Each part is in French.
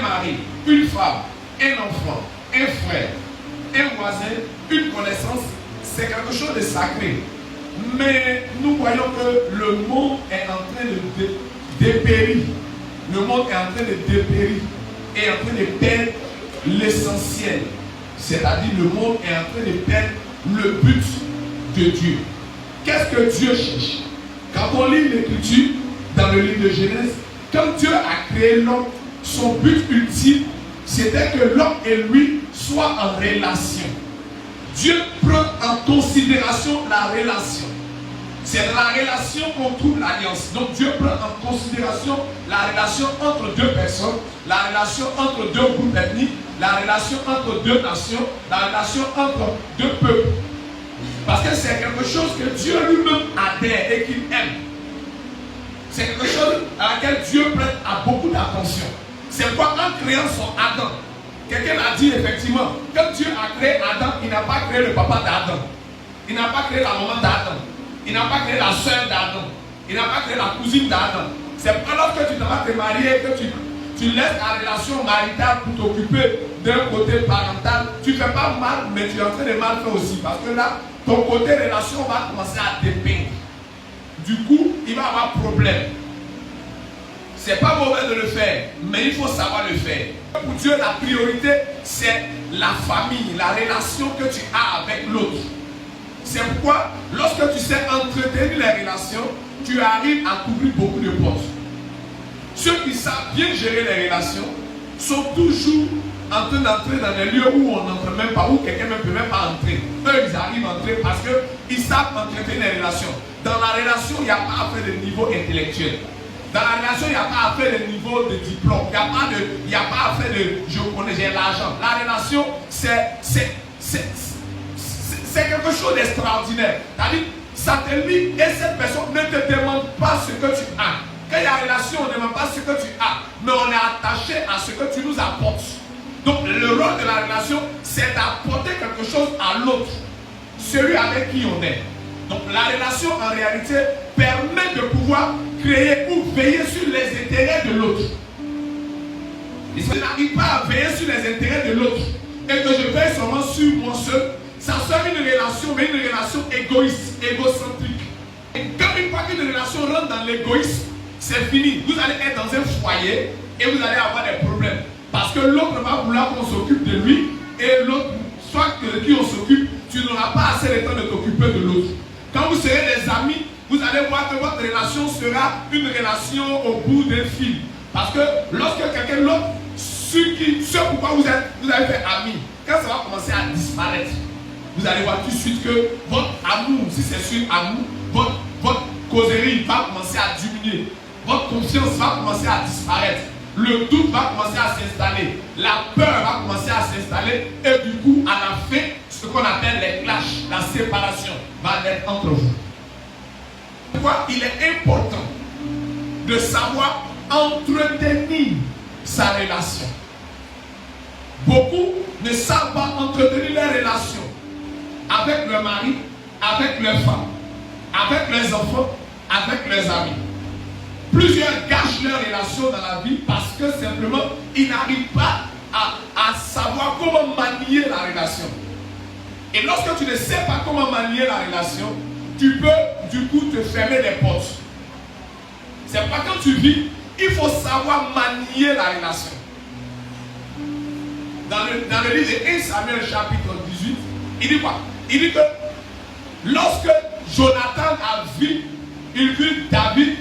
mari, une femme, un enfant, un frère, un voisin, une connaissance, c'est quelque chose de sacré. Mais nous voyons que le monde est en train de dépérir. Le monde est en train de dépérir et en train de perdre l'essentiel. C'est-à-dire le monde est en train de perdre le but de Dieu. Qu'est-ce que Dieu cherche? Quand on lit l'écriture dans le livre de Genèse, quand Dieu a créé l'homme, son but ultime, c'était que l'homme et lui soient en relation. Dieu prend en considération la relation. C'est dans la relation qu'on trouve l'alliance. Donc Dieu prend en considération la relation entre deux personnes, la relation entre deux groupes ethniques, la relation entre deux nations, la relation entre deux peuples. Parce que c'est quelque chose que Dieu lui-même adhère et qu'il aime. C'est quelque chose à laquelle Dieu prête à beaucoup d'attention. C'est pourquoi en créant son Adam, quelqu'un l'a dit effectivement, quand Dieu a créé Adam, il n'a pas créé le papa d'Adam. Il n'a pas créé la maman d'Adam. Il n'a pas créé la soeur d'Adam. Il n'a pas créé la cousine d'Adam. C'est pas lorsque tu vas te marier que tu laisses la relation maritale pour t'occuper d'un côté parental. Tu ne fais pas mal, mais tu es en train de mal faire aussi. Parce que là, ton côté relation va commencer à dépeindre. Du coup, il va avoir problème. C'est pas mauvais de le faire, mais il faut savoir le faire. Pour Dieu, la priorité, c'est la famille, la relation que tu as avec l'autre. C'est pourquoi, lorsque tu sais entretenir les relations, tu arrives à couvrir beaucoup de portes. Ceux qui savent bien gérer les relations sont toujours en train d'entrer dans des lieux où on n'entre même pas, où quelqu'un ne peut même pas entrer. Eux, ils arrivent à entrer parce qu'ils savent entretenir les relations. Dans la relation, il n'y a pas à faire de niveau intellectuel. Dans la relation, il n'y a pas à faire de niveau de diplôme. Il n'y a pas à faire de je connais, j'ai l'argent. La relation, c'est quelque chose d'extraordinaire. C'est-à-dire, ça te lie et cette personne ne te demande pas ce que tu as. Quand il y a relation, on ne demande pas ce que tu as, mais on est attaché à ce que tu nous apportes. Donc, le rôle de la relation, c'est d'apporter quelque chose à l'autre, celui avec qui on est. Donc, la relation, en réalité, permet de pouvoir créer ou veiller sur les intérêts de l'autre. Et si je n'arrive pas à veiller sur les intérêts de l'autre et que je veille seulement sur moi seul, ça sera une relation, mais une relation égoïste, égocentrique. Et quand une fois qu'une relation rentre dans l'égoïsme, c'est fini. Vous allez être dans un foyer et vous allez avoir des problèmes. Parce que l'autre va vouloir qu'on s'occupe de lui et l'autre, soit de qui on s'occupe, tu n'auras pas assez de temps de t'occuper de l'autre. Quand vous serez des amis, vous allez voir que votre relation sera une relation au bout d'un fil. Parce que lorsque quelqu'un l'autre, ce pourquoi vous avez fait ami, quand ça va commencer à disparaître, vous allez voir tout de suite que votre amour, si c'est sur amour, votre causerie va commencer à diminuer. Votre confiance va commencer à disparaître. Le doute va commencer à s'installer. La peur va commencer à s'installer. Et du coup, à la fin, ce qu'on appelle les clashs, la séparation, va être entre vous. Pourquoi il est important de savoir entretenir sa relation. Beaucoup ne savent pas entretenir leurs relations avec leur mari, avec leur femme, avec leurs enfants, avec leurs amis. Plusieurs gâchent leurs relations dans la vie parce que simplement ils n'arrivent pas à savoir comment manier la relation. Et lorsque tu ne sais pas comment manier la relation, tu peux du coup te fermer les portes. C'est pas quand tu vis, il faut savoir manier la relation. Dans le livre de 1 Samuel chapitre 18, il dit quoi? Il dit que lorsque Jonathan a vu David,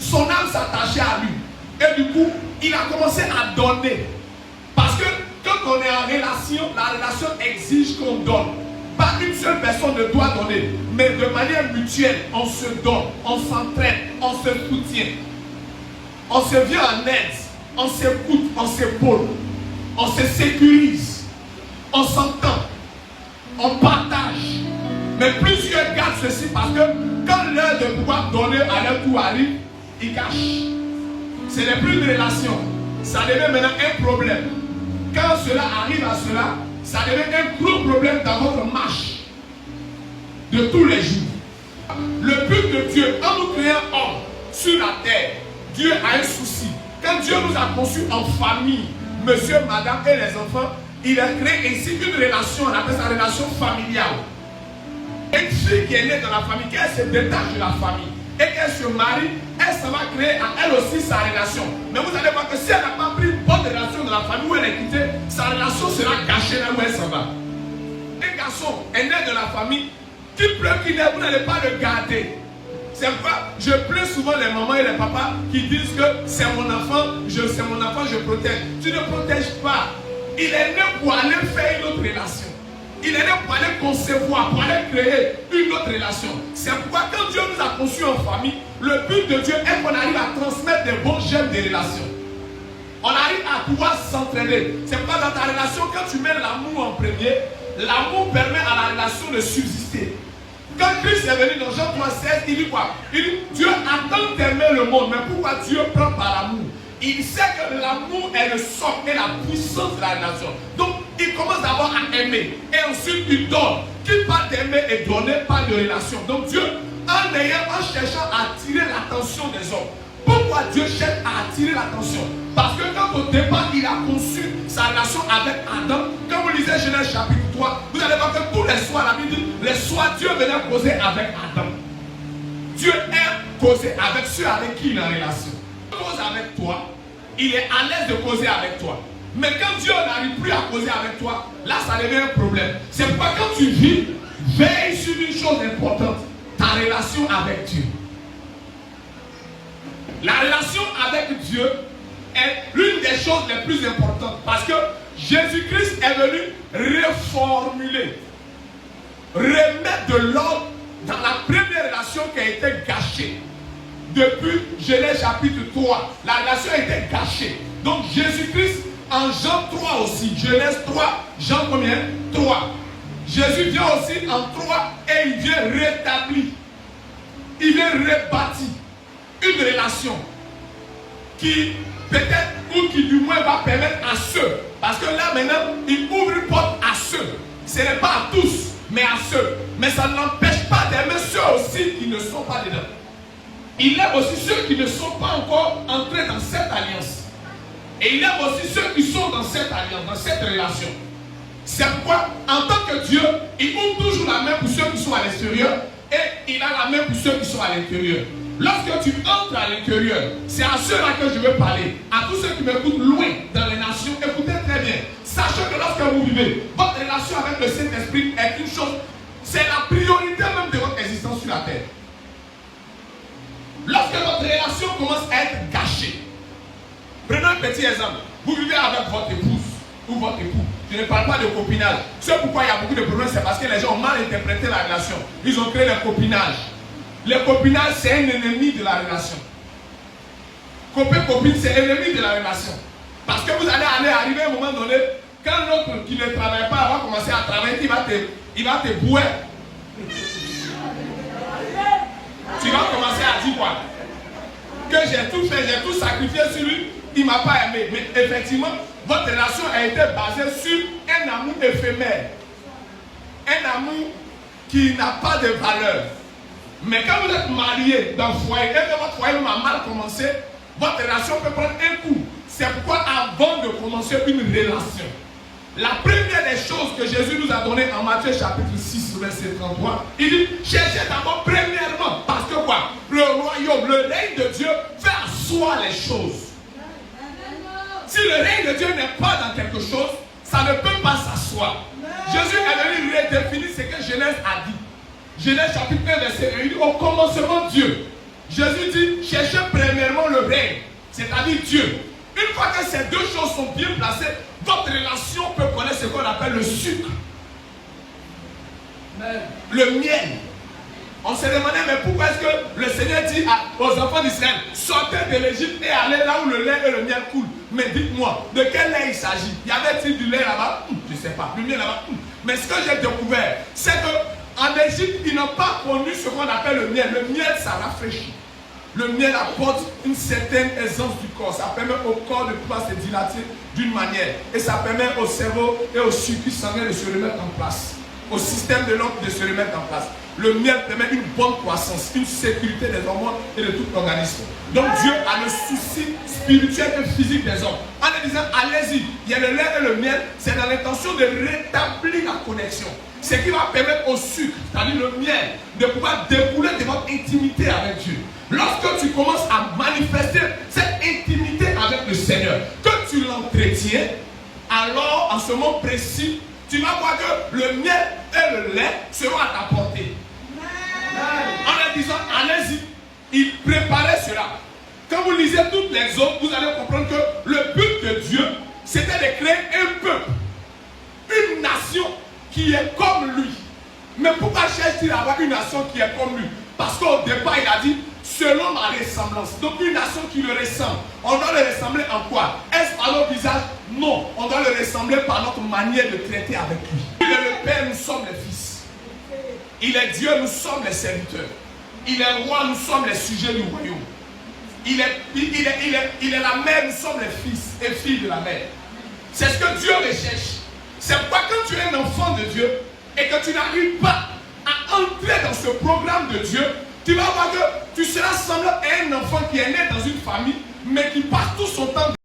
son âme s'attachait à lui. Et du coup, il a commencé à donner. Parce que quand on est en relation, la relation exige qu'on donne. Pas une seule personne ne doit donner, mais de manière mutuelle, on se donne, on s'entraide, on se soutient. On se vient en aide, on s'écoute, on s'épaule, on se sécurise, on s'entend, on partage. Mais plusieurs gardent ceci parce que quand l'heure de pouvoir donner à leur tour arrive, ils cachent. Ce n'est plus une relation, ça devient maintenant un problème. Quand cela arrive à cela, ça devient un gros problème dans votre marche de tous les jours. Le but de Dieu, en nous créant homme sur la terre, Dieu a un souci. Quand Dieu nous a conçus en famille, monsieur, madame et les enfants, il a créé ici une relation, on appelle ça relation familiale. Une fille qui est née dans la famille, qu'elle se détache de la famille et qu'elle se marie, elle ça va créer à elle aussi sa relation. Mais vous allez voir que si elle n'a pas pris une bonne relation dans la famille où elle est quittée, sa relation sera gâchée là où elle s'en va. Un garçon est né de la famille, qu'il pleure, qu'il n'aime, vous n'allez pas le garder. C'est pourquoi je plains souvent les mamans et les papas qui disent que c'est mon enfant, je protège. Tu ne protèges pas. Il est né pour aller faire une autre relation. Il est né pour aller concevoir, pour aller créer une autre relation. C'est pourquoi quand Dieu nous a conçus en famille, le but de Dieu est qu'on arrive à transmettre des bons gemmes de relations. On arrive à pouvoir s'entraîner. C'est pourquoi dans ta relation, quand tu mets l'amour en premier, l'amour permet à la relation de subsister. Quand Christ est venu dans Jean 3,16, il dit quoi? Il dit, Dieu a tant aimé le monde, mais pourquoi Dieu prend par l'amour? Il sait que l'amour est le socle et la puissance de la relation. Donc, il commence d'abord à aimer. Et ensuite, il donne. Qui parle d'aimer et donner parle de relation. Donc, Dieu, en cherchant à attirer l'attention des hommes. Pourquoi Dieu cherche à attirer l'attention? Parce que quand au départ, il a conçu sa relation avec Adam, quand vous lisez Genèse chapitre 3, vous allez voir que tous les soirs, la Bible dit, les soirs, Dieu venait causer avec Adam. Dieu aime causer avec ceux avec qui il est en relation. Cause avec toi, il est à l'aise de causer avec toi. Mais quand Dieu n'arrive plus à causer avec toi, là ça devient un problème. C'est pourquoi quand tu vis, veille sur une chose importante, ta relation avec Dieu. La relation avec Dieu est l'une des choses les plus importantes parce que Jésus-Christ est venu reformuler, remettre de l'ordre dans la première relation qui a été gâchée. Depuis Genèse chapitre 3, la relation a été gâchée. Donc Jésus-Christ, en Jean 3 aussi, Genèse 3, Jean combien? 3. Jésus vient aussi en 3 et il vient rétablir, il vient rebâtir une relation qui peut-être ou qui du moins va permettre à ceux, parce que là maintenant, il ouvre une porte à ceux. Ce n'est pas à tous, mais à ceux. Mais ça ne l'empêche pas d'aimer ceux aussi qui ne sont pas dedans. Il aime aussi ceux qui ne sont pas encore entrés dans cette alliance. Et il aime aussi ceux qui sont dans cette alliance, dans cette relation. C'est pourquoi, en tant que Dieu, il ouvre toujours la main pour ceux qui sont à l'extérieur et il a la main pour ceux qui sont à l'intérieur. Lorsque tu entres à l'intérieur, c'est à ceux-là que je veux parler. À tous ceux qui m'écoutent loin dans les nations, écoutez très bien. Sachez que lorsque vous vivez, votre relation avec le Saint-Esprit est une chose, c'est la priorité même de votre existence sur la terre. Lorsque votre relation commence à être gâchée, prenons un petit exemple. Vous vivez avec votre épouse ou votre époux. Je ne parle pas de copinage. Ce pourquoi il y a beaucoup de problèmes, c'est parce que les gens ont mal interprété la relation. Ils ont créé le copinage. Le copinage, c'est un ennemi de la relation. Copain-copine, c'est ennemi de la relation. Parce que vous allez arriver à un moment donné, quand l'autre qui ne travaille pas va commencer à travailler, il va te bouer. Tu vas commencer à dire quoi? Que j'ai tout fait, j'ai tout sacrifié sur lui, il ne m'a pas aimé. Mais effectivement, votre relation a été basée sur un amour éphémère. Un amour qui n'a pas de valeur. Mais quand vous êtes marié dans le foyer, et que votre foyer a mal commencé, votre relation peut prendre un coup. C'est pourquoi avant de commencer une relation, la première des choses que Jésus nous a données en Matthieu chapitre 6, verset 33, il dit, cherchez d'abord premièrement, parce que quoi? Le royaume, le règne de Dieu fait asseoir les choses. Si le règne de Dieu n'est pas dans quelque chose, ça ne peut pas s'asseoir. Jésus est venu redéfinir ce que Genèse a dit. Genèse chapitre 1, verset 1, il dit, au commencement Dieu. Jésus dit, cherchez premièrement le règne, c'est-à-dire Dieu. Une fois que ces deux choses sont bien placées, votre relation peut connaître ce qu'on appelle le sucre. Le miel. On se demandait, mais pourquoi est-ce que le Seigneur dit aux enfants d'Israël, sortez de l'Égypte et allez là où le lait et le miel coulent. Mais dites-moi, de quel lait il s'agit? Y avait-il du lait là-bas? Je ne sais pas. Du miel là-bas? Mais ce que j'ai découvert, c'est qu'en Égypte, ils n'ont pas connu ce qu'on appelle le miel. Le miel, ça rafraîchit. Le miel apporte une certaine aisance du corps. Ça permet au corps de pouvoir se dilater d'une manière. Et ça permet au cerveau et au circuit sanguin de se remettre en place. au système de l'homme de se remettre en place. Le miel permet une bonne croissance, une sécurité des hormones et de tout l'organisme. Donc Dieu a le souci spirituel et physique des hommes. En leur disant, allez-y, il y a le lait et le miel, c'est dans l'intention de rétablir la connexion. Ce qui va permettre au sucre, c'est-à-dire le miel, de pouvoir découler de votre intimité avec Dieu. Lorsque tu commences à manifester cette intimité avec le Seigneur, que tu l'entretiens, alors en ce moment précis, tu vas voir que le miel et le lait seront à ta portée. En leur disant, allez-y, il préparait cela. Quand vous lisez toutes les autres, vous allez comprendre que le but de Dieu, c'était de créer un peuple, une nation qui est comme lui. Mais pourquoi cherche-t-il à avoir une nation qui est comme lui? Parce qu'au départ, il a dit, selon ma ressemblance. Donc une nation qui le ressemble. On doit le ressembler en quoi? Est-ce par notre visage? Non. On doit le ressembler par notre manière de traiter avec lui. Il est le Père, nous sommes les fils. Il est Dieu, nous sommes les serviteurs. Il est roi, nous sommes les sujets du royaume. Il est la mère, nous sommes les fils et filles de la mère. C'est ce que Dieu recherche. C'est pourquoi quand tu es un enfant de Dieu et que tu n'arrives pas à entrer dans ce programme de Dieu, tu vas voir que tu seras semblable à un enfant qui est né dans une famille, mais qui passe tout son temps